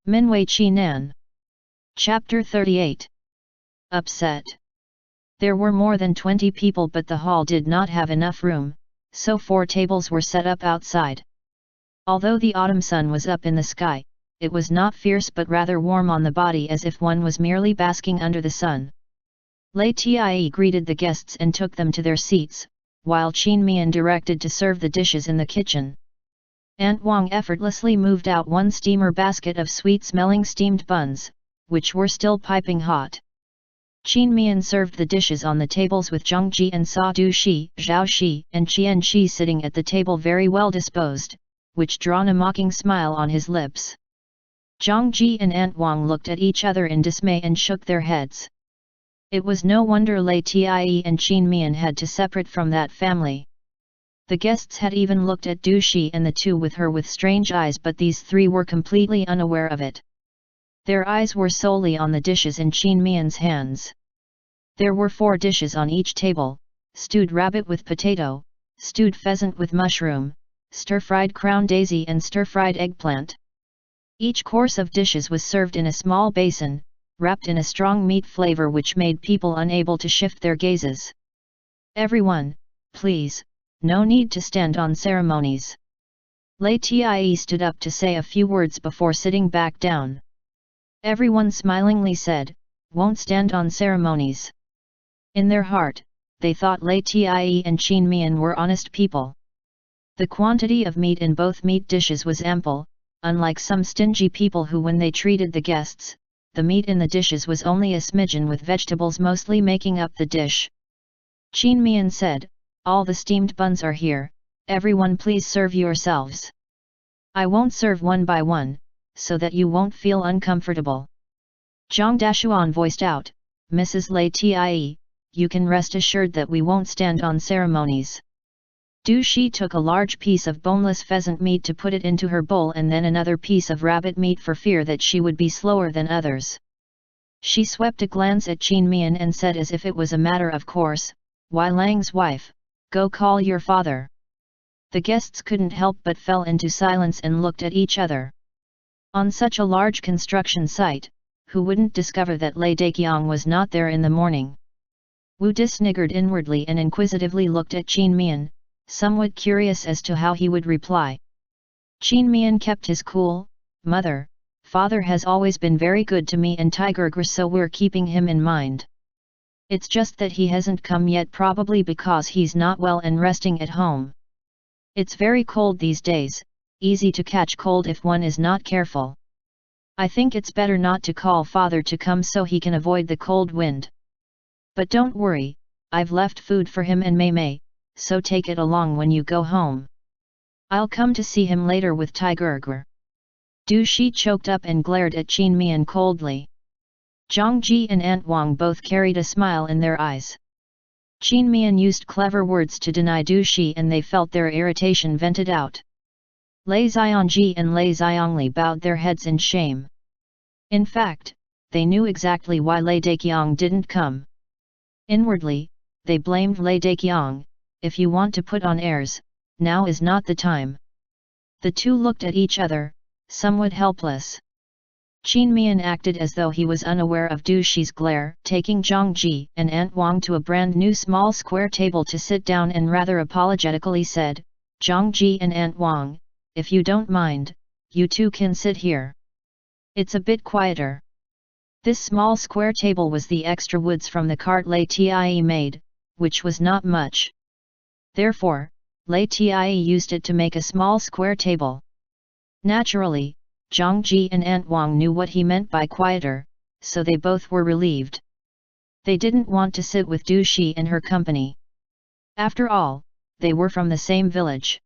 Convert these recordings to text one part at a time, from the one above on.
Minwei Chi Nan. Chapter 38. Upset. There were more than 20 people, but the hall did not have enough room, so 4 tables were set up outside. Although the autumn sun was up in the sky, it was not fierce but rather warm on the body, as if one was merely basking under the sun. LIAN greeted the guests and took them to their seats, while Mian directed to serve the dishes in the kitchen. Aunt Wang effortlessly moved out one steamer basket of sweet-smelling steamed buns, which were still piping hot. Mian served the dishes on the tables with Zhangji and Sa Du Shi, Zhao Shi, and Qian Shi sitting at the table very well disposed, which drawn a mocking smile on his lips. Zhangji and Aunt Wang looked at each other in dismay and shook their heads. It was no wonder LIAN and Mian had to separate from that family. The guests had even looked at Du Shi and the two with her with strange eyes, but these 3 were completely unaware of it. Their eyes were solely on the dishes in Mian's hands. There were 4 dishes on each table: stewed rabbit with potato, stewed pheasant with mushroom, stir-fried crown daisy and stir-fried eggplant. Each course of dishes was served in a small basin, wrapped in a strong meat flavor which made people unable to shift their gazes. "Everyone, please, no need to stand on ceremonies." LIAN stood up to say a few words before sitting back down. Everyone smilingly said, "Won't stand on ceremonies." In their heart, they thought LIAN and Mian were honest people. The quantity of meat in both meat dishes was ample, unlike some stingy people who, when they treated the guests, the meat in the dishes was only a smidgen, with vegetables mostly making up the dish. Mian said, "All the steamed buns are here, everyone please serve yourselves. I won't serve one by one, so that you won't feel uncomfortable." Zhang Dashuan voiced out, "Mrs. LIAN, you can rest assured that we won't stand on ceremonies." Du Shi took a large piece of boneless pheasant meat to put it into her bowl, and then another piece of rabbit meat for fear that she would be slower than others. She swept a glance at Mian and said as if it was a matter of course, "Wai Lang's wife, go call your father." The guests couldn't help but fell into silence and looked at each other. On such a large construction site, who wouldn't discover that LIAN was not there in the morning? Wu sniggered inwardly and inquisitively looked at Mian, somewhat curious as to how he would reply. Mian kept his cool. "Mother, father has always been very good to me and Tiger, so we're keeping him in mind. It's just that he hasn't come yet, probably because he's not well and resting at home. It's very cold these days, easy to catch cold if one is not careful. I think it's better not to call father to come so he can avoid the cold wind. But don't worry, I've left food for him and Mei, so take it along when you go home. I'll come to see him later with Tiger." Du Shi choked up and glared at Mian coldly. Zhangji and Aunt Wang both carried a smile in their eyes. Mian used clever words to deny Du Shi, and they felt their irritation vented out. LIANji and LIANli bowed their heads in shame. In fact, they knew exactly why LIAN didn't come. Inwardly, they blamed LIAN. "If you want to put on airs, now is not the time." The two looked at each other, somewhat helpless. Mian acted as though he was unaware of Du Shi's glare, taking Zhangji and Aunt Wang to a brand new small square table to sit down, and rather apologetically said, "Zhangji and Aunt Wang, if you don't mind, you two can sit here. It's a bit quieter." This small square table was the extra woods from the cart LIAN made, which was not much. Therefore, LIAN used it to make a small square table. Naturally, Zhangji and Aunt Wang knew what he meant by quieter, so they both were relieved. They didn't want to sit with Du Shi and her company. After all, they were from the same village.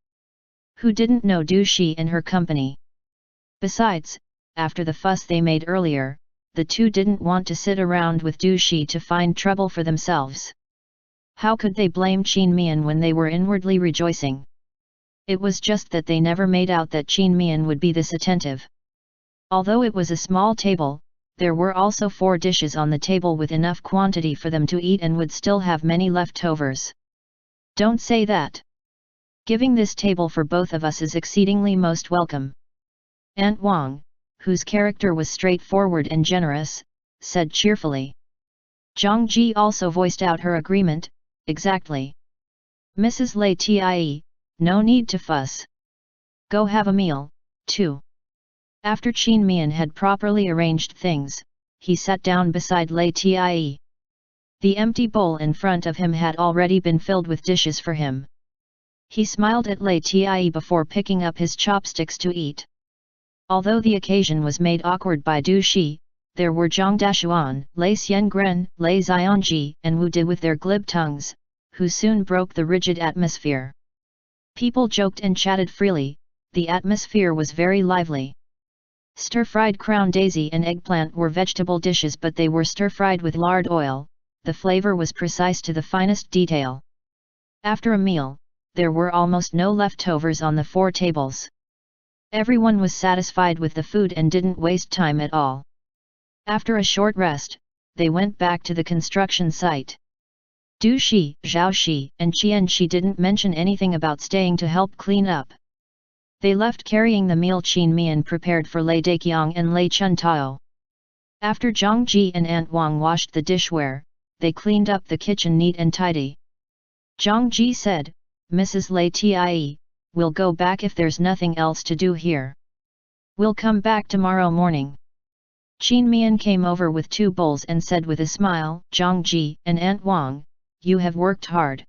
Who didn't know Du Shi and her company? Besides, after the fuss they made earlier, the two didn't want to sit around with Du Shi to find trouble for themselves. How could they blame Mian when they were inwardly rejoicing? It was just that they never made out that Mian would be this attentive. Although it was a small table, there were also 4 dishes on the table with enough quantity for them to eat and would still have many leftovers. "Don't say that. Giving this table for both of us is exceedingly most welcome." Aunt Wang, whose character was straightforward and generous, said cheerfully. Zhang Ji also voiced out her agreement, exactly. Mrs. Lei Tie, no need to fuss. Go have a meal, too. After Qin Mian had properly arranged things, he sat down beside Lei Tie. The empty bowl in front of him had already been filled with dishes for him. He smiled at Lei Tie before picking up his chopsticks to eat. Although the occasion was made awkward by Du Shi, there were Zhang Dashuan, Lei Xiangren, Lei Zionji and Wu Di with their glib tongues, who soon broke the rigid atmosphere. People joked and chatted freely, the atmosphere was very lively. Stir-fried crown daisy and eggplant were vegetable dishes, but they were stir-fried with lard oil, the flavor was precise to the finest detail. After a meal, there were almost no leftovers on the 4 tables. Everyone was satisfied with the food and didn't waste time at all. After a short rest, they went back to the construction site. Du Shi, Zhao Shi and Qian Shi didn't mention anything about staying to help clean up. They left carrying the meal Qin Mian prepared for Lei Daqiang and Lei Chun Tao. After Zhang Ji and Aunt Wang washed the dishware, they cleaned up the kitchen neat and tidy. Zhang Ji said, Mrs. Lei Tie, we'll go back if there's nothing else to do here. We'll come back tomorrow morning. Qin Mian came over with 2 bowls and said with a smile, Zhang Ji and Aunt Wang, you have worked hard.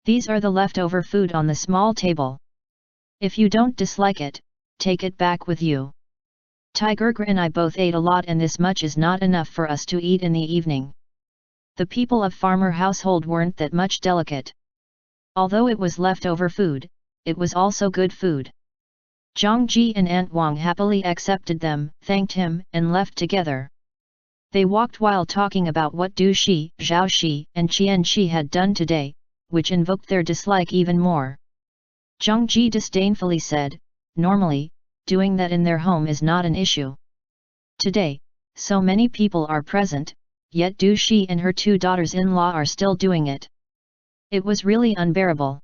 These are the leftover food on the small table. If you don't dislike it, take it back with you. Tiger and I both ate a lot and this much is not enough for us to eat in the evening. The people of farmer household weren't that much delicate. Although it was leftover food, it was also good food. Zhang Ji and Aunt Wang happily accepted them, thanked him, and left together. They walked while talking about what Du Shi, Zhao Shi, and Qian Shi had done today, which invoked their dislike even more. Zhang Ji disdainfully said, normally, doing that in their home is not an issue. Today, so many people are present, yet Du Shi and her 2 daughters-in-law are still doing it. It was really unbearable.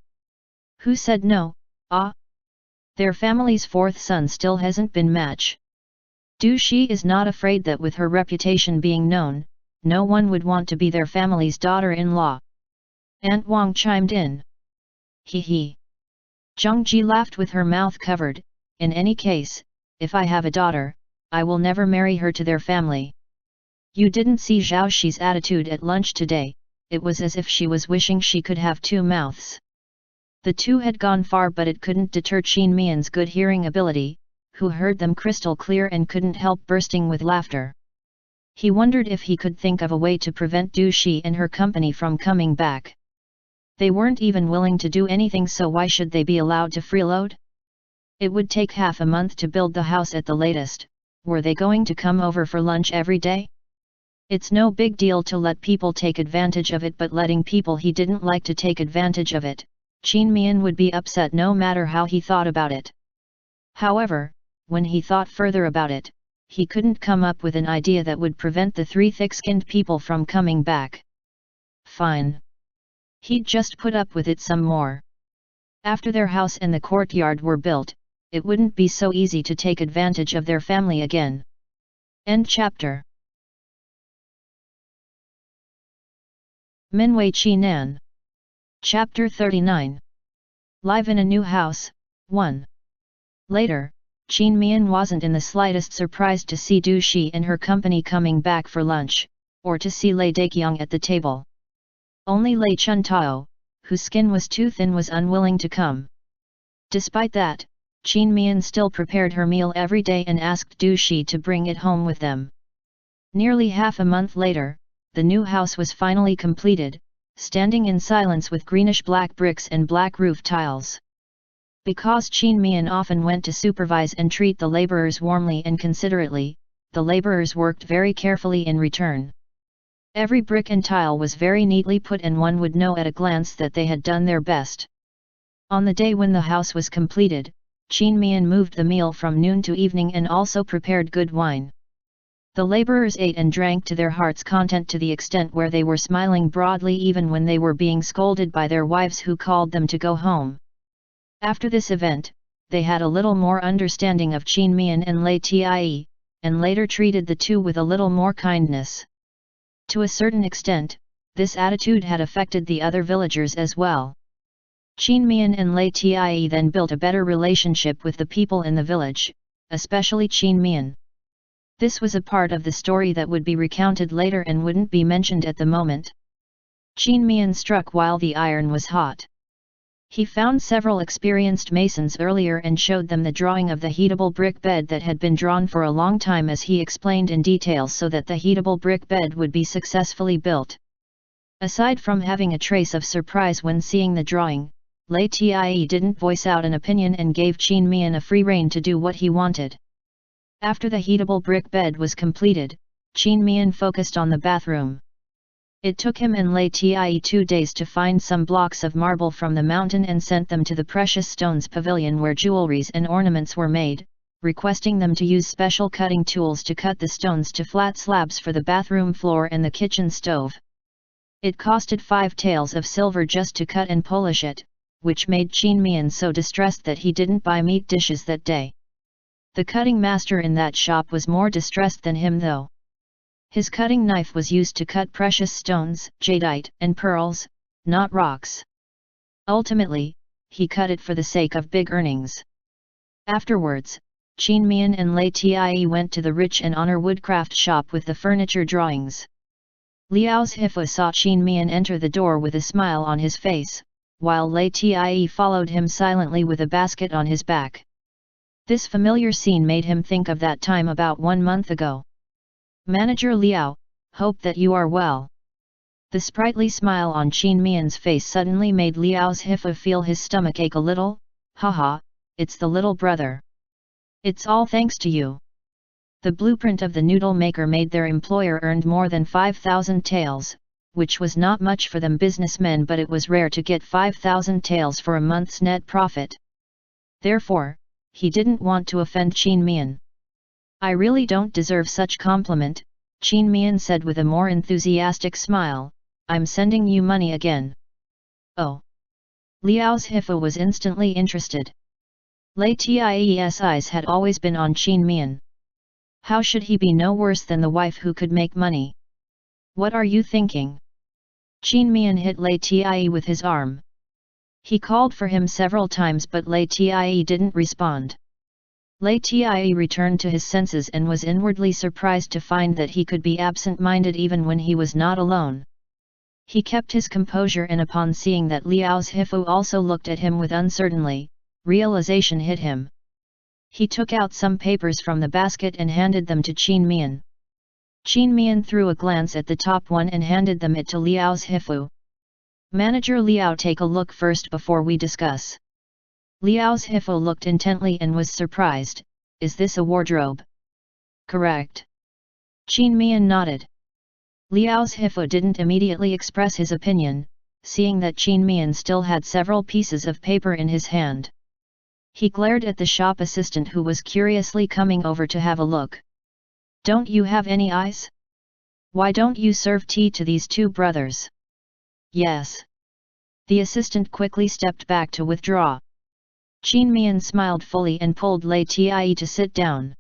Who said no? Their family's 4th son still hasn't been matched. Du Shi is not afraid that with her reputation being known, no one would want to be their family's daughter-in-law. Aunt Wang chimed in. He he. Zhang Ji laughed with her mouth covered, in any case, if I have a daughter, I will never marry her to their family. You didn't see Zhao Shi's attitude at lunch today, it was as if she was wishing she could have 2 mouths. The 2 had gone far, but it couldn't deter Qin Mian's good hearing ability, who heard them crystal clear and couldn't help bursting with laughter. He wondered if he could think of a way to prevent Du Shi and her company from coming back. They weren't even willing to do anything, so why should they be allowed to freeload? It would take half a month to build the house at the latest. Were they going to come over for lunch every day? It's no big deal to let people take advantage of it, but letting people he didn't like to take advantage of it, Qin Mian would be upset no matter how he thought about it. However, when he thought further about it, he couldn't come up with an idea that would prevent the 3 thick-skinned people from coming back. Fine. He'd just put up with it some more. After their house and the courtyard were built, it wouldn't be so easy to take advantage of their family again. End chapter. Minwei Qi Nan. Chapter 39. Live in a new house, 1. Later, Qin Mian wasn't in the slightest surprised to see Du Shi and her company coming back for lunch, or to see Lei Daqiang at the table. Only Lei Chun Tao, whose skin was too thin, was unwilling to come. Despite that, Qin Mian still prepared her meal every day and asked Du Shi to bring it home with them. Nearly half a month later, the new house was finally completed, standing in silence with greenish-black bricks and black roof tiles. Because Qin Mian often went to supervise and treat the laborers warmly and considerately, the laborers worked very carefully in return. Every brick and tile was very neatly put, and one would know at a glance that they had done their best. On the day when the house was completed, Qin Mian moved the meal from noon to evening and also prepared good wine. The laborers ate and drank to their heart's content, to the extent where they were smiling broadly even when they were being scolded by their wives who called them to go home. After this event, they had a little more understanding of Qin Mian and LIAN, and later treated the two with a little more kindness. To a certain extent, this attitude had affected the other villagers as well. Qin Mian and LIAN then built a better relationship with the people in the village, especially Qin Mian. This was a part of the story that would be recounted later and wouldn't be mentioned at the moment. Qin Mian struck while the iron was hot. He found several experienced masons earlier and showed them the drawing of the heatable brick bed that had been drawn for a long time, as he explained in detail, so that the heatable brick bed would be successfully built. Aside from having a trace of surprise when seeing the drawing, LIAN didn't voice out an opinion and gave Qin Mian a free rein to do what he wanted. After the heatable brick bed was completed, Qin Mian focused on the bathroom. It took him and LIAN 2 days to find some blocks of marble from the mountain and sent them to the precious stones pavilion where jewelries and ornaments were made, requesting them to use special cutting tools to cut the stones to flat slabs for the bathroom floor and the kitchen stove. It costed 5 taels of silver just to cut and polish it, which made Qin Mian so distressed that he didn't buy meat dishes that day. The cutting master in that shop was more distressed than him though. His cutting knife was used to cut precious stones, jadeite, and pearls, not rocks. Ultimately, he cut it for the sake of big earnings. Afterwards, Qin Mian and LIAN went to the rich and honor woodcraft shop with the furniture drawings. Liao's Hifa saw Qin Mian enter the door with a smile on his face, while LIAN followed him silently with a basket on his back. This familiar scene made him think of that time about 1 month ago. "Manager Liao, hope that you are well." The sprightly smile on Qin Mian's face suddenly made Liao's Hifa feel his stomach ache a little. "Haha, it's the little brother. It's all thanks to you." The blueprint of the noodle maker made their employer earned more than 5,000 taels, which was not much for them businessmen, but it was rare to get 5,000 taels for a month's net profit. Therefore, he didn't want to offend Qin Mian. "I really don't deserve such compliment," Qin Mian said with a more enthusiastic smile. "I'm sending you money again." "Oh." Liao's Hifa was instantly interested. LIAN's eyes had always been on Qin Mian. How should he be no worse than the wife who could make money? "What are you thinking?" Qin Mian hit LIAN with his arm. He called for him several times, but LIAN didn't respond. LIAN returned to his senses and was inwardly surprised to find that he could be absent-minded even when he was not alone. He kept his composure, and upon seeing that Liao's Hifu also looked at him with uncertainty, realization hit him. He took out some papers from the basket and handed them to Qin Mian. Qin Mian threw a glance at the top one and handed them it to Liao's Hifu. "Manager Liao, take a look first before we discuss." Liao's Hifu looked intently and was surprised. "Is this a wardrobe?" "Correct." Qin Mian nodded. Liao's Hifu didn't immediately express his opinion, seeing that Qin Mian still had several pieces of paper in his hand. He glared at the shop assistant, who was curiously coming over to have a look. "Don't you have any eyes? Why don't you serve tea to these two brothers?" "Yes." The assistant quickly stepped back to withdraw. Qin Mian smiled fully and pulled LIAN to sit down.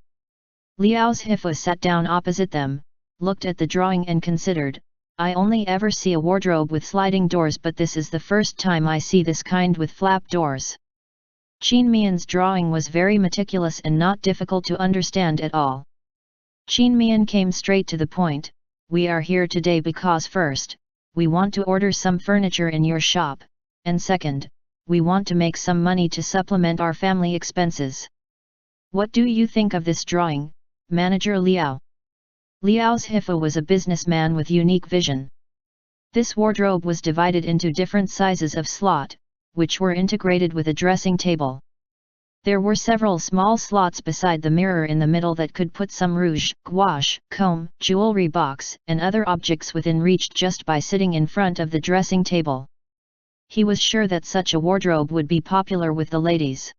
Liao's Hifu sat down opposite them, looked at the drawing and considered, "I only ever see a wardrobe with sliding doors, but this is the first time I see this kind with flap doors." Qin Mian's drawing was very meticulous and not difficult to understand at all. Qin Mian came straight to the point. "We are here today because first, we want to order some furniture in your shop, and second, we want to make some money to supplement our family expenses. What do you think of this drawing, Manager Liao?" Liao's Hifu was a businessman with unique vision. This wardrobe was divided into different sizes of slot, which were integrated with a dressing table. There were several small slots beside the mirror in the middle that could put some rouge, gouache, comb, jewelry box, and other objects within reach just by sitting in front of the dressing table. He was sure that such a wardrobe would be popular with the ladies.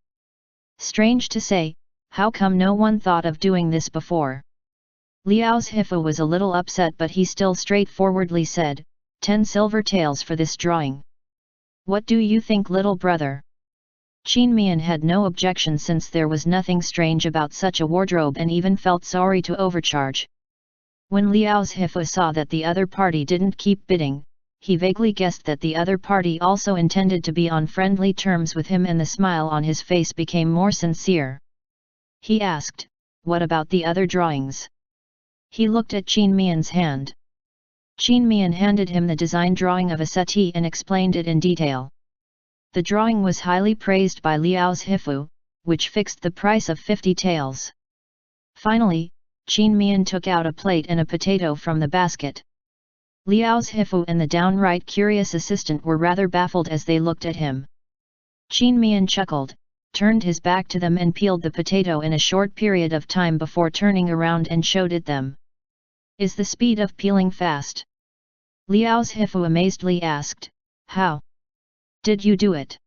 Strange to say, how come no one thought of doing this before? Liao's Hifu was a little upset, but he still straightforwardly said, 10 silver taels for this drawing. What do you think, little brother? Mian had no objection since there was nothing strange about such a wardrobe and even felt sorry to overcharge. When Liao's Hifu saw that the other party didn't keep bidding, he vaguely guessed that the other party also intended to be on friendly terms with him, and the smile on his face became more sincere. He asked, "What about the other drawings?" He looked at Qin Mian's hand. Qin Mian handed him the design drawing of a settee and explained it in detail. The drawing was highly praised by Liao's Hifu, which fixed the price of 50 taels. Finally, Qin Mian took out a plate and a potato from the basket. Liao's Hifu and the downright curious assistant were rather baffled as they looked at him. Qin Mian chuckled, turned his back to them and peeled the potato in a short period of time before turning around and showed it them. "Is the speed of peeling fast?" Liao's Hifu amazedly asked. "How did you do it?"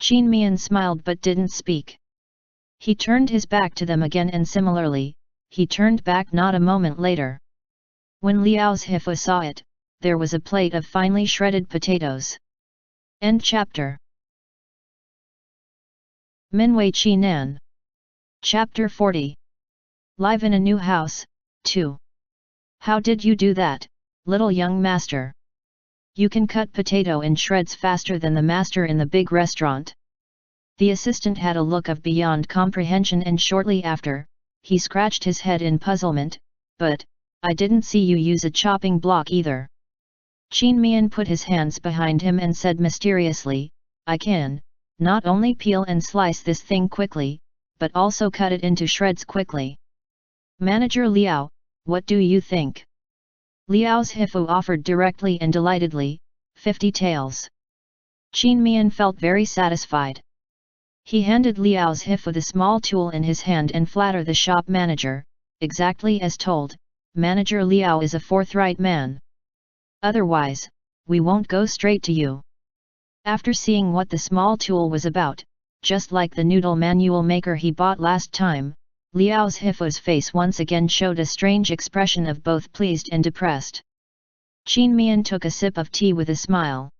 Qin Mian smiled but didn't speak. He turned his back to them again, and similarly, he turned back not a moment later. When Liao's Hifu saw it, there was a plate of finely shredded potatoes. End chapter. Minwei Qi Nan. Chapter 40. Live in a new house, 2. How did you do that, little young master? You can cut potato in shreds faster than the master in the big restaurant. The assistant had a look of beyond comprehension, and shortly after, he scratched his head in puzzlement, "But, I didn't see you use a chopping block either." Qin Mian put his hands behind him and said mysteriously, "I can, not only peel and slice this thing quickly, but also cut it into shreds quickly. Manager Liao, what do you think?" Liao's Hifu offered directly and delightedly, 50 taels. Qin Mian felt very satisfied. He handed Liao's Hifu the small tool in his hand and flattered the shop manager, exactly as told. Manager Liao is a forthright man. Otherwise, we won't go straight to you. After seeing what the small tool was about, just like the noodle manual maker he bought last time, Liao's Hifu's face once again showed a strange expression of both pleased and depressed. Qin Mian took a sip of tea with a smile.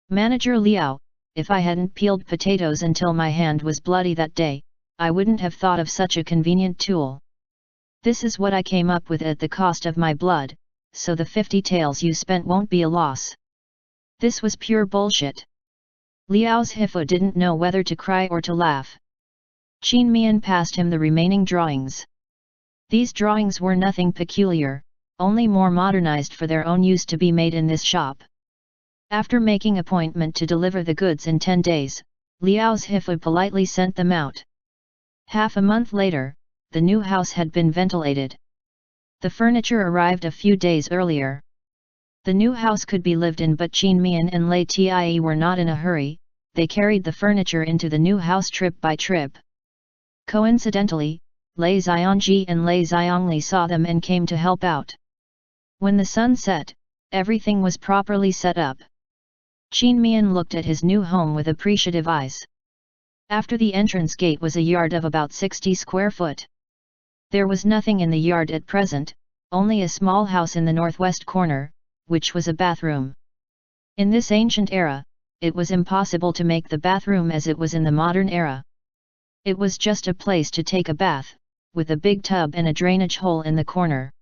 "Manager Liao, if I hadn't peeled potatoes until my hand was bloody that day, I wouldn't have thought of such a convenient tool. This is what I came up with at the cost of my blood, so the 50 taels you spent won't be a loss." This was pure bullshit. Liao's Hifu didn't know whether to cry or to laugh. Qin Mian passed him the remaining drawings. These drawings were nothing peculiar, only more modernized for their own use to be made in this shop. After making appointment to deliver the goods in 10 days, Liao's Hifu politely sent them out. Half a month later, the new house had been ventilated. The furniture arrived a few days earlier. The new house could be lived in, but Qin Mian and Lei Tie were not in a hurry. They carried the furniture into the new house trip by trip. Coincidentally, Lei Xiangji and Lei Xiangli saw them and came to help out. When the sun set, everything was properly set up. Qin Mian looked at his new home with appreciative eyes. After the entrance gate was a yard of about 60 square foot. There was nothing in the yard at present, only a small house in the northwest corner, which was a bathroom. In this ancient era, it was impossible to make the bathroom as it was in the modern era. It was just a place to take a bath, with a big tub and a drainage hole in the corner.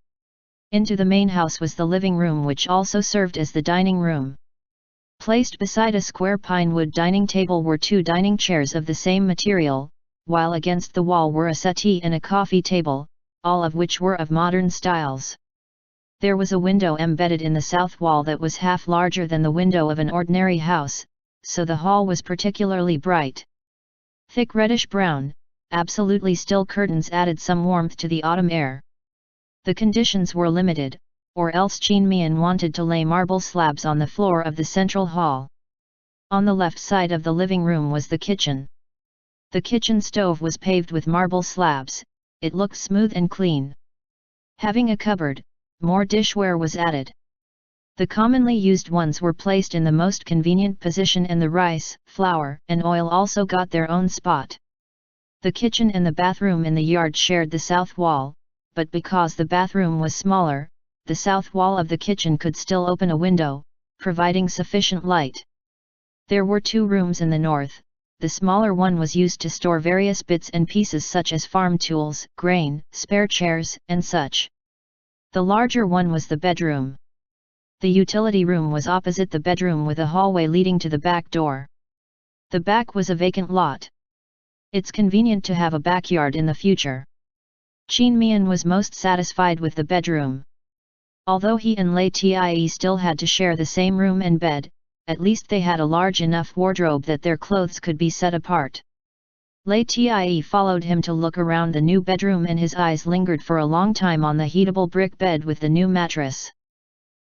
Into the main house was the living room, which also served as the dining room. Placed beside a square pinewood dining table were 2 dining chairs of the same material, while against the wall were a settee and a coffee table, all of which were of modern styles. There was a window embedded in the south wall that was half larger than the window of an ordinary house, so the hall was particularly bright. Thick reddish-brown, absolutely still curtains added some warmth to the autumn air. The conditions were limited, or else Qin Mian wanted to lay marble slabs on the floor of the central hall. On the left side of the living room was the kitchen. The kitchen stove was paved with marble slabs, it looked smooth and clean. Having a cupboard, more dishware was added. The commonly used ones were placed in the most convenient position, and the rice, flour, and oil also got their own spot. The kitchen and the bathroom in the yard shared the south wall, but because the bathroom was smaller, the south wall of the kitchen could still open a window, providing sufficient light. There were 2 rooms in the north, the smaller one was used to store various bits and pieces such as farm tools, grain, spare chairs, and such. The larger one was the bedroom. The utility room was opposite the bedroom with a hallway leading to the back door. The back was a vacant lot. It's convenient to have a backyard in the future. Mian was most satisfied with the bedroom. Although he and LIAN still had to share the same room and bed, at least they had a large enough wardrobe that their clothes could be set apart. LIAN followed him to look around the new bedroom and his eyes lingered for a long time on the heatable brick bed with the new mattress.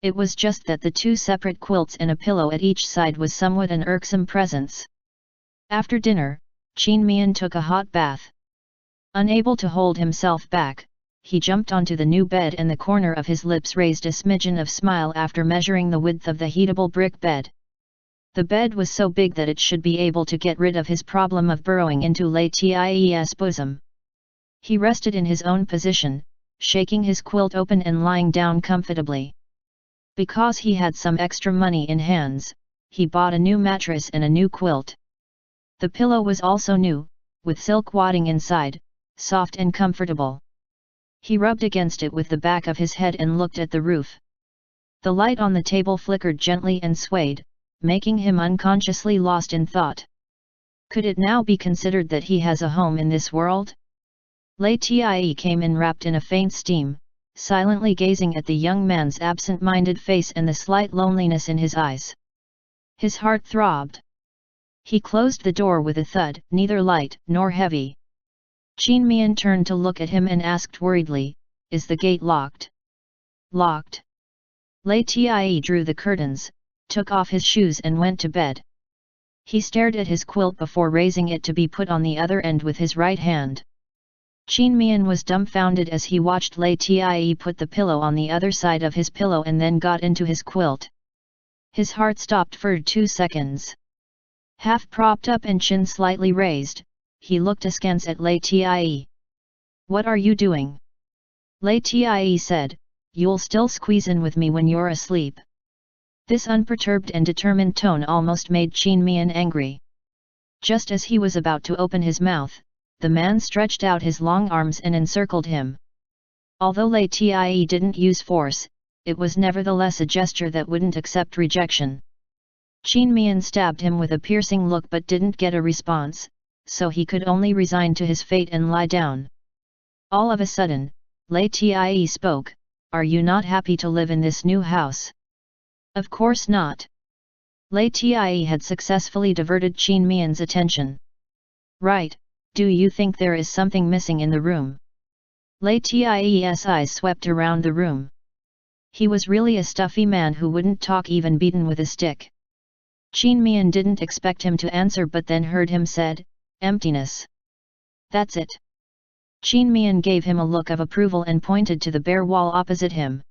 It was just that the two separate quilts and a pillow at each side was somewhat an irksome presence. After dinner, Mian took a hot bath. Unable to hold himself back, he jumped onto the new bed and the corner of his lips raised a smidgen of smile after measuring the width of the heatable brick bed. The bed was so big that it should be able to get rid of his problem of burrowing into LIAN's bosom. He rested in his own position, shaking his quilt open and lying down comfortably. Because he had some extra money in hands, he bought a new mattress and a new quilt. The pillow was also new, with silk wadding inside, soft and comfortable. He rubbed against it with the back of his head and looked at the roof. The light on the table flickered gently and swayed, making him unconsciously lost in thought. Could it now be considered that he has a home in this world? LIAN came in wrapped in a faint steam, silently gazing at the young man's absent-minded face and the slight loneliness in his eyes. His heart throbbed. He closed the door with a thud, neither light nor heavy. Mian turned to look at him and asked worriedly, "Is the gate locked?" "Locked." LIAN drew the curtains, took off his shoes and went to bed. He stared at his quilt before raising it to be put on the other end with his right hand. Mian was dumbfounded as he watched LIAN put the pillow on the other side of his pillow and then got into his quilt. His heart stopped for 2 seconds. Half propped up and chin slightly raised, he looked askance at LIAN. "What are you doing?" LIAN said, "You'll still squeeze in with me when you're asleep." This unperturbed and determined tone almost made Mian angry. Just as he was about to open his mouth, the man stretched out his long arms and encircled him. Although LIAN didn't use force, it was nevertheless a gesture that wouldn't accept rejection. Mian stabbed him with a piercing look but didn't get a response, so he could only resign to his fate and lie down. All of a sudden, LIAN spoke, "Are you not happy to live in this new house?" "Of course not." LIAN had successfully diverted Mian's attention. "Right, do you think there is something missing in the room?" LIAN's eyes swept around the room. He was really a stuffy man who wouldn't talk even beaten with a stick. Mian didn't expect him to answer but then heard him said, "Emptiness. That's it." Mian gave him a look of approval and pointed to the bare wall opposite him.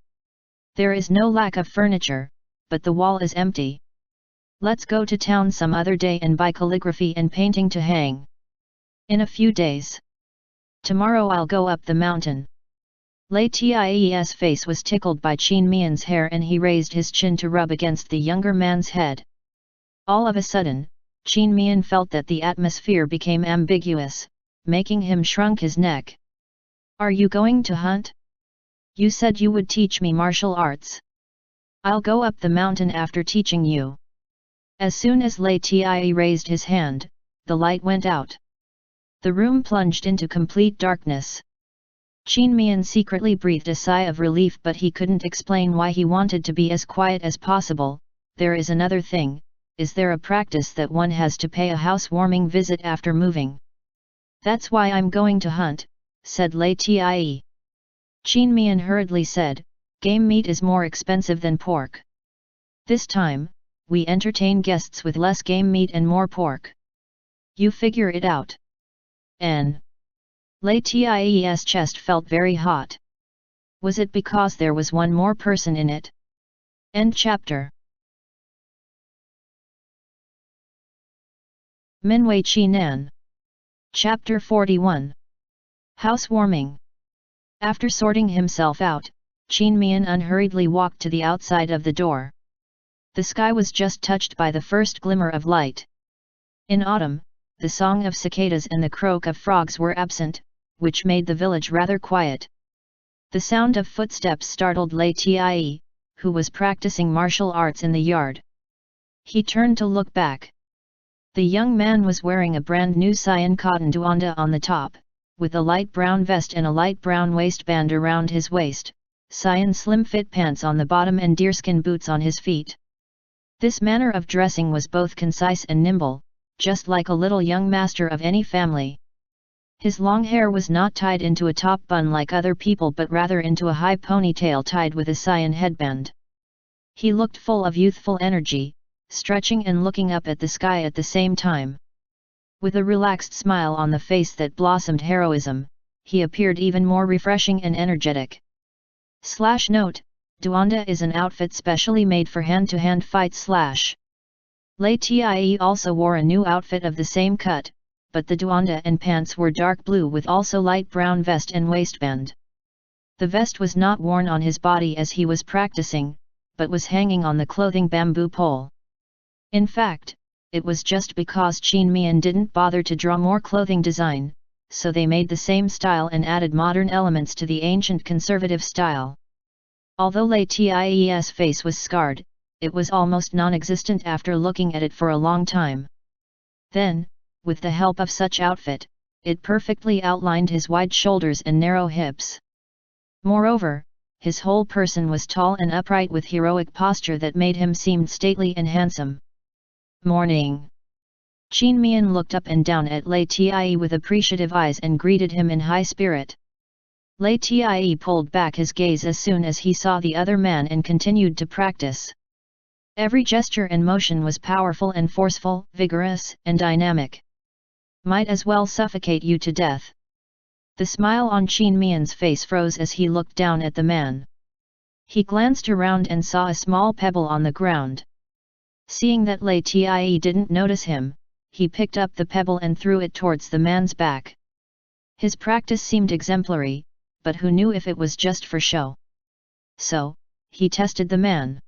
"There is no lack of furniture, but the wall is empty. Let's go to town some other day and buy calligraphy and painting to hang. In a few days. Tomorrow I'll go up the mountain." LIAN's face was tickled by Mian's hair and he raised his chin to rub against the younger man's head. All of a sudden, Mian felt that the atmosphere became ambiguous, making him shrunk his neck. "Are you going to hunt? You said you would teach me martial arts. I'll go up the mountain after teaching you." As soon as LIAN raised his hand, the light went out. The room plunged into complete darkness. Mian secretly breathed a sigh of relief but he couldn't explain why he wanted to be as quiet as possible. "There is another thing. Is there a practice that one has to pay a housewarming visit after moving?" "That's why I'm going to hunt," said LIAN. Mian hurriedly said, "Game meat is more expensive than pork. This time, we entertain guests with less game meat and more pork. You figure it out." LIAN's chest felt very hot. Was it because there was one more person in it? End chapter. Minwei Chi Nan. Chapter 41. Housewarming. After sorting himself out, Mian unhurriedly walked to the outside of the door. The sky was just touched by the first glimmer of light. In autumn, the song of cicadas and the croak of frogs were absent, which made the village rather quiet. The sound of footsteps startled LIAN, who was practicing martial arts in the yard. He turned to look back. The young man was wearing a brand new cyan cotton duanda on the top, with a light brown vest and a light brown waistband around his waist, cyan slim-fit pants on the bottom and deerskin boots on his feet. This manner of dressing was both concise and nimble, just like a little young master of any family. His long hair was not tied into a top bun like other people but rather into a high ponytail tied with a cyan headband. He looked full of youthful energy, stretching and looking up at the sky at the same time. With a relaxed smile on the face that blossomed heroism, he appeared even more refreshing and energetic. Note: Duanda is an outfit specially made for hand-to-hand fights. LIAN also wore a new outfit of the same cut, but the duanda and pants were dark blue with also light brown vest and waistband. The vest was not worn on his body as he was practicing, but was hanging on the clothing bamboo pole. In fact, it was just because Mian didn't bother to draw more clothing design, so they made the same style and added modern elements to the ancient conservative style. Although LIAN's face was scarred, it was almost non-existent after looking at it for a long time. Then, with the help of such outfit, it perfectly outlined his wide shoulders and narrow hips. Moreover, his whole person was tall and upright with heroic posture that made him seem stately and handsome. Morning! Mian looked up and down at LIAN with appreciative eyes and greeted him in high spirit. LIAN pulled back his gaze as soon as he saw the other man and continued to practice. Every gesture and motion was powerful and forceful, vigorous and dynamic. Might as well suffocate you to death. The smile on Mian's face froze as he looked down at the man. He glanced around and saw a small pebble on the ground. Seeing that LIAN didn't notice him, he picked up the pebble and threw it towards the man's back. His practice seemed exemplary, but who knew if it was just for show? So, he tested the man.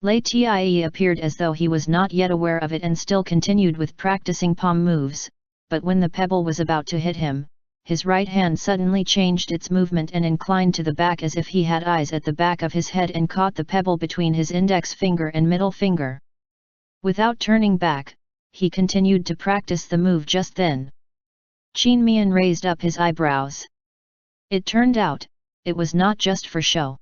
LIAN appeared as though he was not yet aware of it and still continued with practicing palm moves, but when the pebble was about to hit him, his right hand suddenly changed its movement and inclined to the back as if he had eyes at the back of his head and caught the pebble between his index finger and middle finger. Without turning back, he continued to practice the move just then. Mian raised up his eyebrows. It turned out, it was not just for show.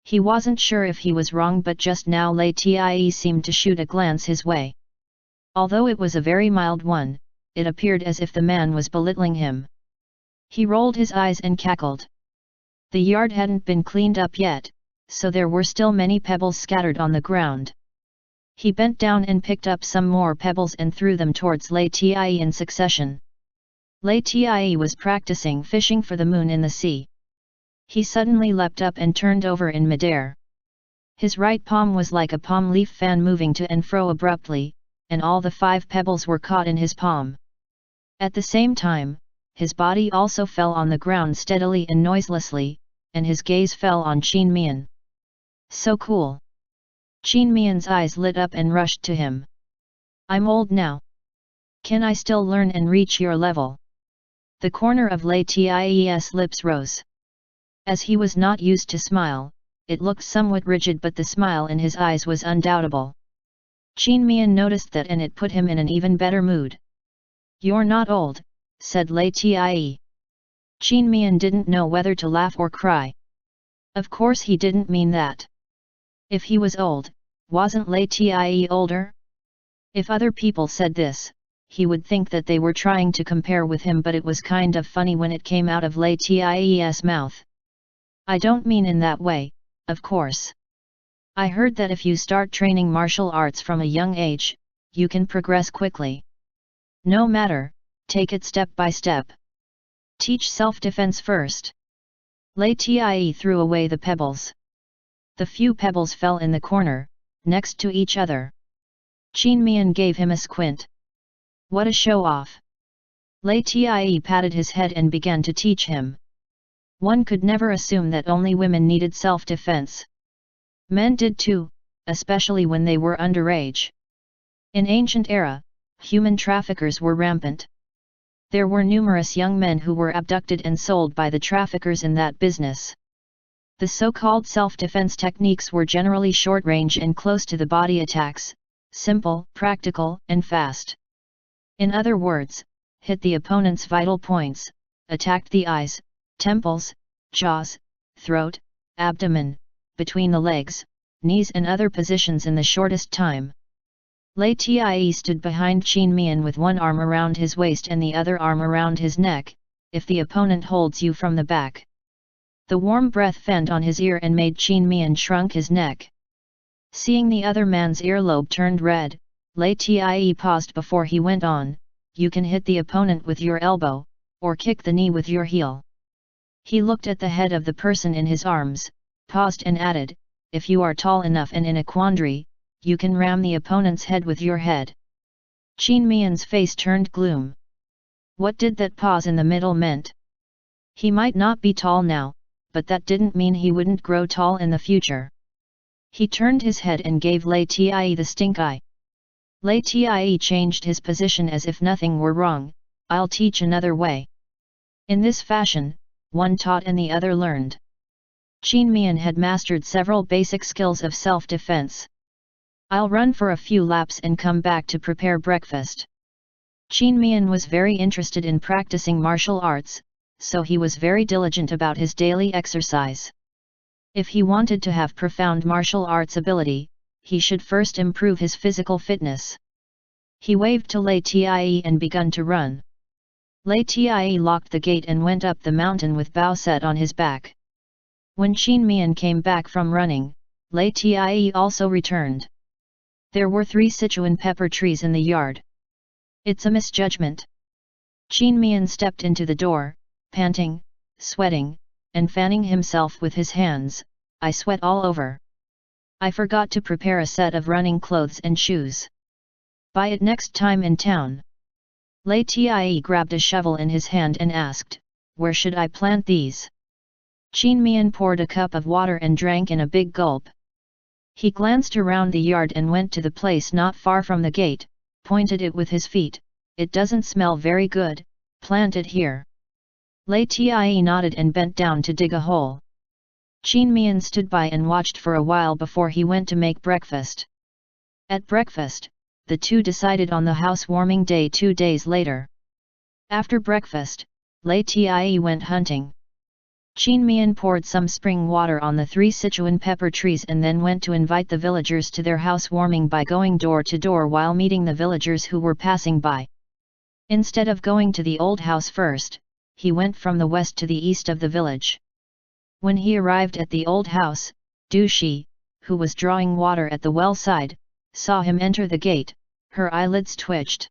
He wasn't sure if he was wrong, but just now LIAN seemed to shoot a glance his way. Although it was a very mild one, it appeared as if the man was belittling him. He rolled his eyes and cackled. The yard hadn't been cleaned up yet, so there were still many pebbles scattered on the ground. He bent down and picked up some more pebbles and threw them towards LIAN in succession. LIAN was practicing fishing for the moon in the sea. He suddenly leapt up and turned over in midair. His right palm was like a palm leaf fan moving to and fro abruptly, and all the 5 pebbles were caught in his palm. At the same time, his body also fell on the ground steadily and noiselessly, and his gaze fell on Mian. So cool! Mian's eyes lit up and rushed to him. I'm old now. Can I still learn and reach your level? The corner of LIAN's lips rose. As he was not used to smile, it looked somewhat rigid, but the smile in his eyes was undoubtable. Mian noticed that and it put him in an even better mood. You're not old, said LIAN. Mian didn't know whether to laugh or cry. Of course he didn't mean that. If he was old, wasn't LIAN older? If other people said this, he would think that they were trying to compare with him, but it was kind of funny when it came out of LIAN's mouth. I don't mean in that way, of course. I heard that if you start training martial arts from a young age, you can progress quickly. No matter, take it step by step. Teach self-defense first. LIAN threw away the pebbles. The few pebbles fell in the corner, next to each other. Mian gave him a squint. What a show-off! LIAN patted his head and began to teach him. One could never assume that only women needed self-defense. Men did too, especially when they were underage. In ancient era, human traffickers were rampant. There were numerous young men who were abducted and sold by the traffickers in that business. The so-called self-defense techniques were generally short-range and close-to-the-body attacks, simple, practical, and fast. In other words, hit the opponent's vital points, attacked the eyes, temples, jaws, throat, abdomen, between the legs, knees and other positions in the shortest time. LIAN stood behind Qin Mian with one arm around his waist and the other arm around his neck. If the opponent holds you from the back. The warm breath fanned on his ear and made Qin Mian shrunk his neck. Seeing the other man's earlobe turned red, LIAN paused before he went on, you can hit the opponent with your elbow, or kick the knee with your heel. He looked at the head of the person in his arms, paused and added, if you are tall enough and in a quandary, you can ram the opponent's head with your head. Qin Mian's face turned gloom. What did that pause in the middle meant? He might not be tall now, but that didn't mean he wouldn't grow tall in the future. He turned his head and gave LIAN the stink eye. LIAN changed his position as if nothing were wrong, I'll teach another way. In this fashion, one taught and the other learned. Qin Mian had mastered several basic skills of self-defense. I'll run for a few laps and come back to prepare breakfast. Qin Mian was very interested in practicing martial arts, so he was very diligent about his daily exercise. If he wanted to have profound martial arts ability, he should first improve his physical fitness. He waved to LIAN and begun to run. LIAN locked the gate and went up the mountain with Bao set on his back. When Qin Mian came back from running, LIAN also returned. There were 3 Sichuan pepper trees in the yard. It's a misjudgment. Qin Mian stepped into the door, panting, sweating, and fanning himself with his hands. I sweat all over. I forgot to prepare a set of running clothes and shoes. Buy it next time in town. LIAN grabbed a shovel in his hand and asked, where should I plant these? Qin Mian poured a cup of water and drank in a big gulp. He glanced around the yard and went to the place not far from the gate, pointed it with his feet, it doesn't smell very good, plant it here. LIAN nodded and bent down to dig a hole. Qin Mian stood by and watched for a while before he went to make breakfast. At breakfast, the two decided on the housewarming day 2 days later. After breakfast, LIAN went hunting. Qin Mian poured some spring water on the 3 Sichuan pepper trees and then went to invite the villagers to their housewarming by going door to door while meeting the villagers who were passing by. Instead of going to the old house first, he went from the west to the east of the village. When he arrived at the old house, Du Shi, who was drawing water at the well side, saw him enter the gate, her eyelids twitched.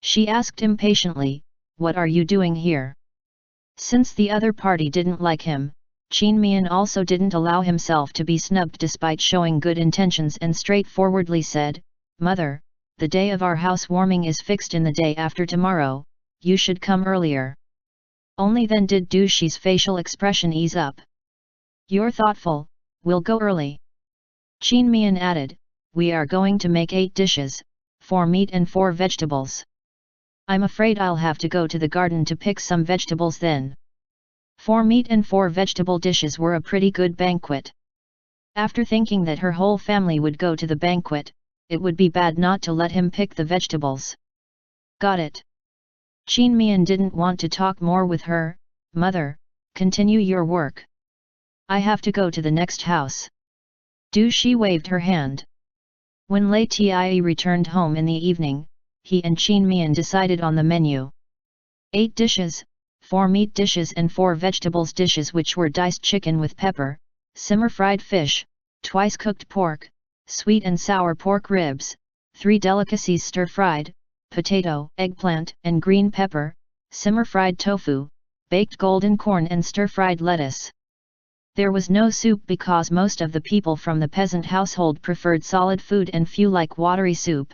She asked impatiently, what are you doing here? Since the other party didn't like him, Qin Mian also didn't allow himself to be snubbed despite showing good intentions and straightforwardly said, Mother, the day of our housewarming is fixed in the day after tomorrow, you should come earlier. Only then did Du Shi's facial expression ease up. You're thoughtful, we'll go early. Qin Mian added, we are going to make 8 dishes, 4 meat and 4 vegetables. I'm afraid I'll have to go to the garden to pick some vegetables then. 4 meat and 4 vegetable dishes were a pretty good banquet. After thinking that her whole family would go to the banquet, it would be bad not to let him pick the vegetables. Got it. Qin Mian didn't want to talk more with her. Mother, continue your work. I have to go to the next house. Du Shi waved her hand. When LIAN returned home in the evening, he and Qin Mian decided on the menu. 8 dishes, 4 meat dishes and 4 vegetables dishes which were diced chicken with pepper, simmer fried fish, twice cooked pork, sweet and sour pork ribs, 3 delicacies stir-fried, potato, eggplant and green pepper, simmer fried tofu, baked golden corn and stir-fried lettuce. There was no soup because most of the people from the peasant household preferred solid food and few like watery soup.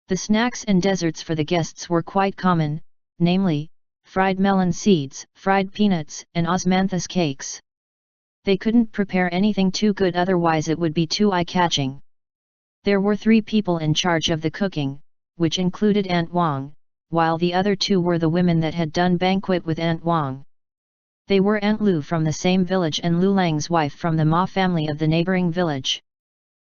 The snacks and desserts for the guests were quite common, namely, fried melon seeds, fried peanuts, and osmanthus cakes. They couldn't prepare anything too good otherwise it would be too eye-catching. There were 3 people in charge of the cooking, which included Aunt Wang, while the other two were the women that had done banquet with Aunt Wang. They were Aunt Lu from the same village and Lu Lang's wife from the Ma family of the neighboring village.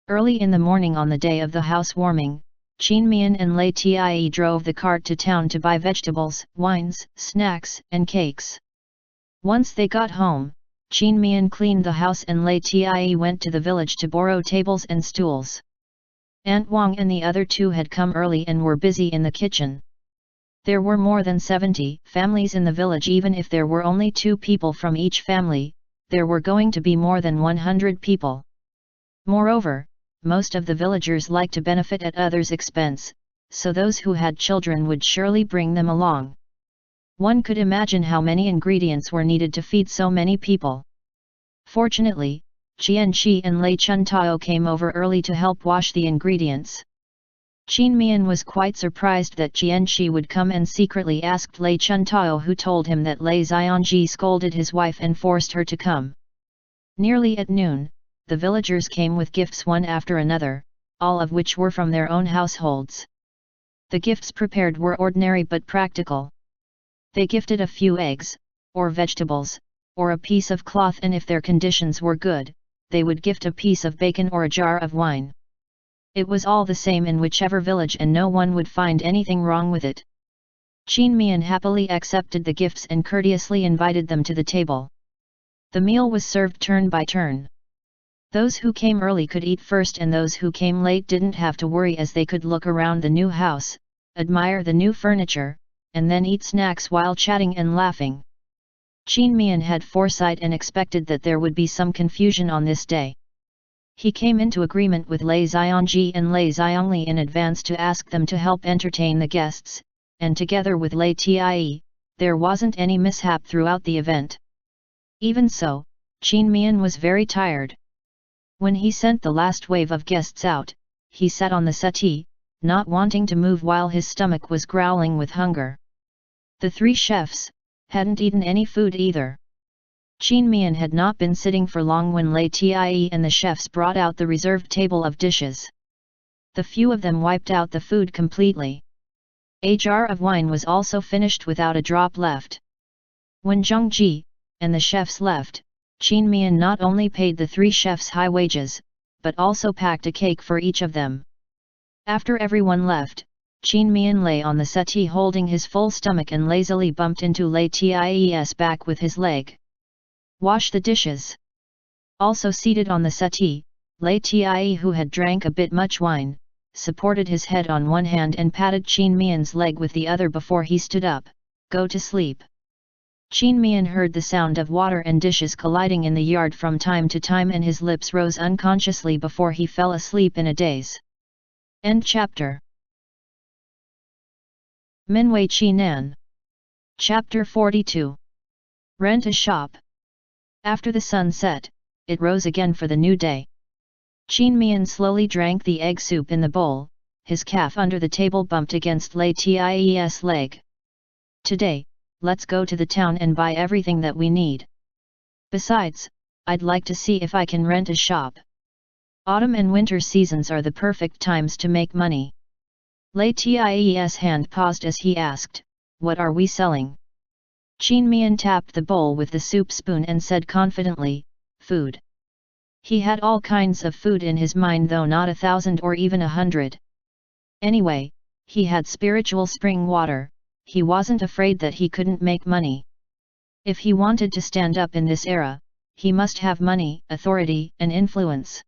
Early in the morning on the day of the housewarming, Qin Mian and Lei Tie drove the cart to town to buy vegetables, wines, snacks, and cakes. Once they got home, Qin Mian cleaned the house and Lei Tie went to the village to borrow tables and stools. Aunt Wang and the other two had come early and were busy in the kitchen. There were more than 70 families in the village. Even if there were only 2 people from each family, there were going to be more than 100 people. Moreover, most of the villagers liked to benefit at others' expense, so those who had children would surely bring them along. One could imagine how many ingredients were needed to feed so many people. Fortunately, Qianqi and Lei Chuntao came over early to help wash the ingredients. Qin Mian was quite surprised that Qianqi would come and secretly asked Lei Chuntao, who told him that Lei Xiangji scolded his wife and forced her to come. Nearly at noon, the villagers came with gifts one after another, all of which were from their own households. The gifts prepared were ordinary but practical. They gifted a few eggs, or vegetables, or a piece of cloth, and if their conditions were good, they would gift a piece of bacon or a jar of wine. It was all the same in whichever village and no one would find anything wrong with it. Qin Mian happily accepted the gifts and courteously invited them to the table. The meal was served turn by turn. Those who came early could eat first and those who came late didn't have to worry, as they could look around the new house, admire the new furniture, and then eat snacks while chatting and laughing. Qin Mian had foresight and expected that there would be some confusion on this day. He came into agreement with Lei Xiangji and Lei Xiangli in advance to ask them to help entertain the guests, and together with Lei Tie, there wasn't any mishap throughout the event. Even so, Qin Mian was very tired. When he sent the last wave of guests out, he sat on the settee, not wanting to move while his stomach was growling with hunger. The 3 chefs hadn't eaten any food either. Qin Mian had not been sitting for long when Lei Tie and the chefs brought out the reserved table of dishes. The few of them wiped out the food completely. A jar of wine was also finished without a drop left. When Zhang Ji and the chefs left, Qin Mian not only paid the 3 chefs high wages, but also packed a cake for each of them. After everyone left, Qin Mian lay on the settee holding his full stomach and lazily bumped into Lei Tie's back with his leg. Wash the dishes. Also seated on the settee, Lei Tie, who had drank a bit much wine, supported his head on one hand and patted Qin Mian's leg with the other before he stood up. Go to sleep. Qin Mian heard the sound of water and dishes colliding in the yard from time to time, and his lips rose unconsciously before he fell asleep in a daze. End chapter. Minwei Qi Nan. Chapter 42. Rent a shop. After the sun set, it rose again for the new day. Qin Mian slowly drank the egg soup in the bowl, his calf under the table bumped against Lei Tie's leg. Today, let's go to the town and buy everything that we need. Besides, I'd like to see if I can rent a shop. Autumn and winter seasons are the perfect times to make money. Lei Tie's hand paused as he asked, "What are we selling?" Qin Mian tapped the bowl with the soup spoon and said confidently, "Food." He had all kinds of food in his mind, though not 1,000 or even 100. Anyway, he had spiritual spring water, he wasn't afraid that he couldn't make money. If he wanted to stand up in this era, he must have money, authority, and influence.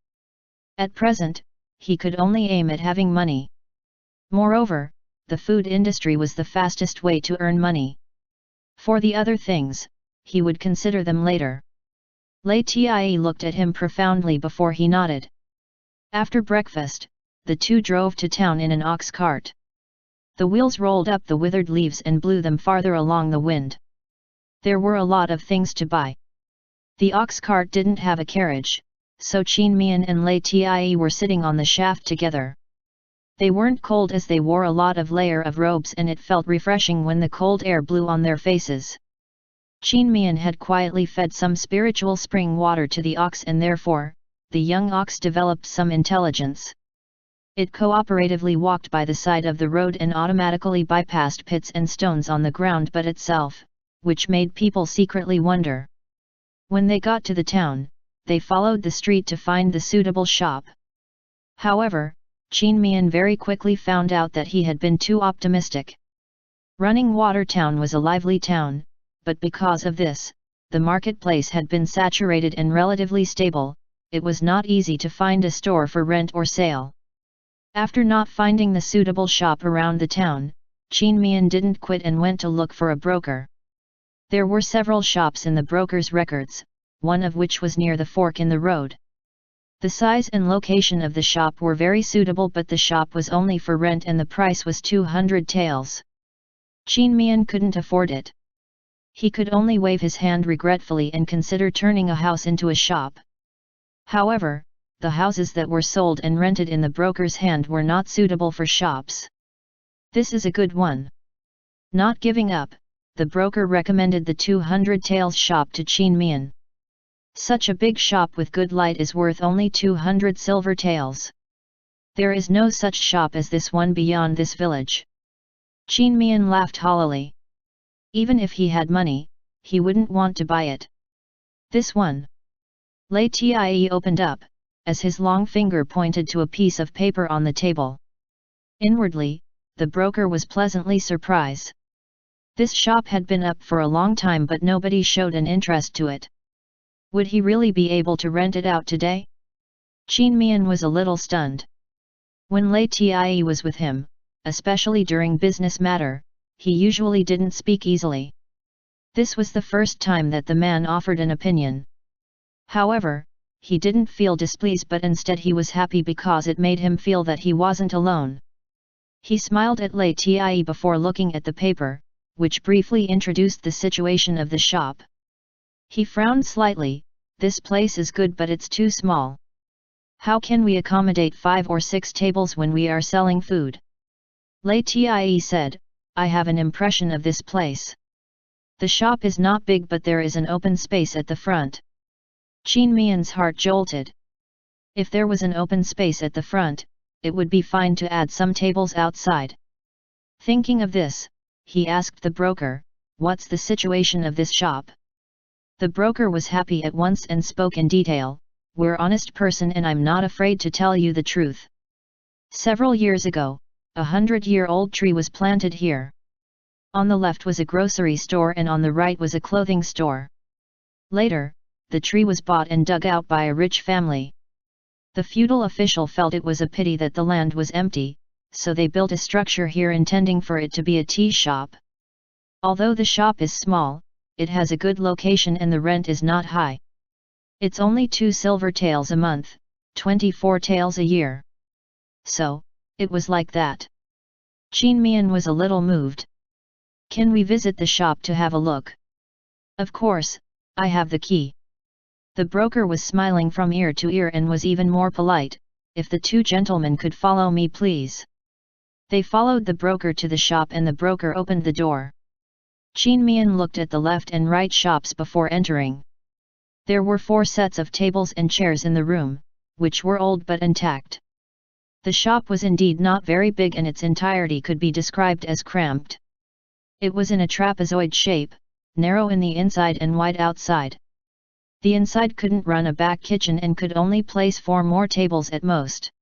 At present, he could only aim at having money. Moreover, the food industry was the fastest way to earn money. For the other things, he would consider them later. Lei Tie looked at him profoundly before he nodded. After breakfast, the two drove to town in an ox cart. The wheels rolled up the withered leaves and blew them farther along the wind. There were a lot of things to buy. The ox cart didn't have a carriage, so Qin Mian and Lei Tie were sitting on the shaft together. They weren't cold as they wore a lot of layer of robes, and it felt refreshing when the cold air blew on their faces. Qin Mian had quietly fed some spiritual spring water to the ox, and therefore, the young ox developed some intelligence. It cooperatively walked by the side of the road and automatically bypassed pits and stones on the ground but itself, which made people secretly wonder. When they got to the town, they followed the street to find the suitable shop. However, Mian very quickly found out that he had been too optimistic. Running Water Town was a lively town, but because of this, the marketplace had been saturated and relatively stable. It was not easy to find a store for rent or sale. After not finding the suitable shop around the town, Mian didn't quit and went to look for a broker. There were several shops in the broker's records, one of which was near the fork in the road. The size and location of the shop were very suitable, but the shop was only for rent and the price was 200 taels. Mian couldn't afford it. He could only wave his hand regretfully and consider turning a house into a shop. However, the houses that were sold and rented in the broker's hand were not suitable for shops. This is a good one. Not giving up, the broker recommended the 200 taels shop to Mian. Such a big shop with good light is worth only 200 silver taels. There is no such shop as this one beyond this village. Mian laughed hollowly. Even if he had money, he wouldn't want to buy it. This one. LIAN opened up, as his long finger pointed to a piece of paper on the table. Inwardly, the broker was pleasantly surprised. This shop had been up for a long time but nobody showed an interest to it. Would he really be able to rent it out today? Mian was a little stunned. When LIAN was with him, especially during business matter, he usually didn't speak easily. This was the first time that the man offered an opinion. However, he didn't feel displeased but instead he was happy because it made him feel that he wasn't alone. He smiled at LIAN before looking at the paper, which briefly introduced the situation of the shop. He frowned slightly. This place is good but it's too small. How can we accommodate 5 or 6 tables when we are selling food? LIAN said, I have an impression of this place. The shop is not big but there is an open space at the front. Mian's heart jolted. If there was an open space at the front, it would be fine to add some tables outside. Thinking of this, he asked the broker, what's the situation of this shop? The broker was happy at once and spoke in detail, we're honest person and I'm not afraid to tell you the truth. Several years ago, a 100-year-old tree was planted here. On the left was a grocery store and on the right was a clothing store. Later, the tree was bought and dug out by a rich family. The feudal official felt it was a pity that the land was empty, so they built a structure here intending for it to be a tea shop. Although the shop is small, it has a good location and the rent is not high. It's only 2 silver taels a month, 24 taels a year. So, it was like that. Mian was a little moved. Can we visit the shop to have a look? Of course, I have the key. The broker was smiling from ear to ear and was even more polite, if the 2 gentlemen could follow me please. They followed the broker to the shop and the broker opened the door. Mian looked at the left and right shops before entering. There were 4 sets of tables and chairs in the room, which were old but intact. The shop was indeed not very big and its entirety could be described as cramped. It was in a trapezoid shape, narrow in the inside and wide outside. The inside couldn't run a back kitchen and could only place 4 more tables at most.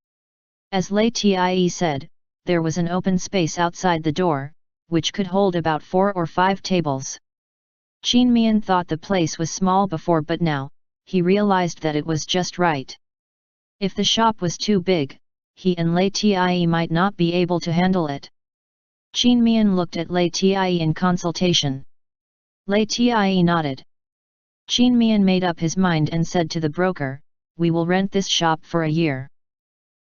As LIAN said, there was an open space outside the door, which could hold about 4 or 5 tables. Mian thought the place was small before but now, he realized that it was just right. If the shop was too big, he and LIAN might not be able to handle it. Mian looked at LIAN in consultation. LIAN nodded. Mian made up his mind and said to the broker, we will rent this shop for a year.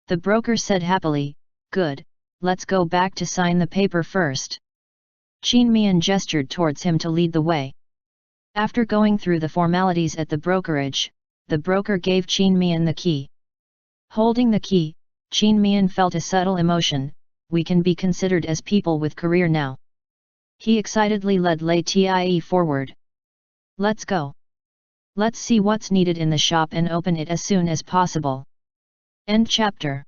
The broker said happily, good, let's go back to sign the paper first. Mian gestured towards him to lead the way. After going through the formalities at the brokerage, the broker gave Mian the key. Holding the key, Mian felt a subtle emotion, we can be considered as people with career now. He excitedly led LIAN forward. Let's go. Let's see what's needed in the shop and open it as soon as possible. End chapter.